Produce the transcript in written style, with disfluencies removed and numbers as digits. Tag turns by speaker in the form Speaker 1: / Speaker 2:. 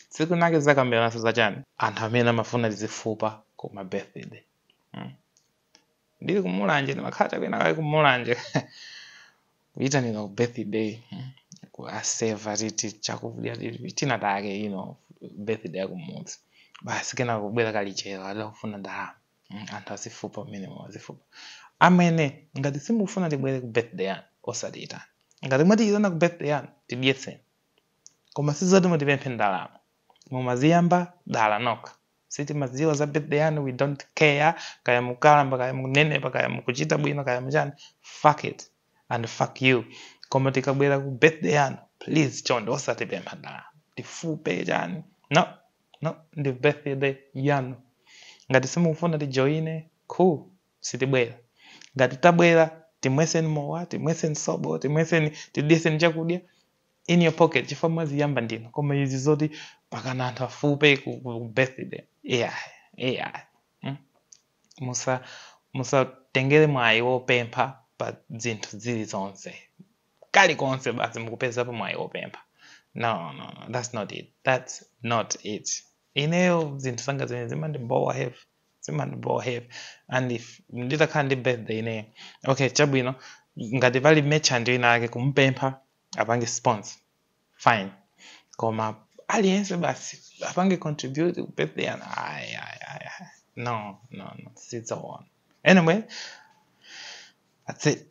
Speaker 1: tsiku nake zakambiranaso zachani anthu amene amafuna tizifupa kuma birthday. Ndili kumulanje ndimakhala kwina kale kumulanje kuyitanira ku birthday ku aseva titi chakudya tina take birthday yakumudzi basi kena kubwera kalichero adakufuna ndalama anthu azifupa mmenemo azifupa amene ngati simufuna tibwere ku birthday yanu osatiyitana ngati mwatiyitana ku birthday yanu tidyetseni koma sizoti mutipemphe ndalama mumaziyamba dala nokha sitimaziwa za birthday yanu. We don't care kaya mukalamba kaya munenepa kaya mukuchita bwino kaya muchani. Fuck it and fuck you. Koma tikabwera ku birthday yanu please chonde osatipempha ndalama tifupe chani. No ndi birthday yanu. Ngati simufuna tijoine cool sitibwera. Ngati tabwera timweseni mowa timweseni sobo timweseni tidyeseni chakudya in your pocket chifukwa mwaziyamba ndino. Koma izi zoti pakana anthu afupe ku birthday musatengere mwayi wopempha pa zinthu zilizonse kalikonse basi mukupezapo mwayi wopempha. No, that's not it. Ineyo zinthu zanga zimene zimandibowa heavy and if nditakhala ndi birthday ineyo okay chabwino ngati pali merchant ina ake kumpempha apange sponsor fine koma aliyense basi apange contribute ku birthday yana no it's all one. Anyway, that's it.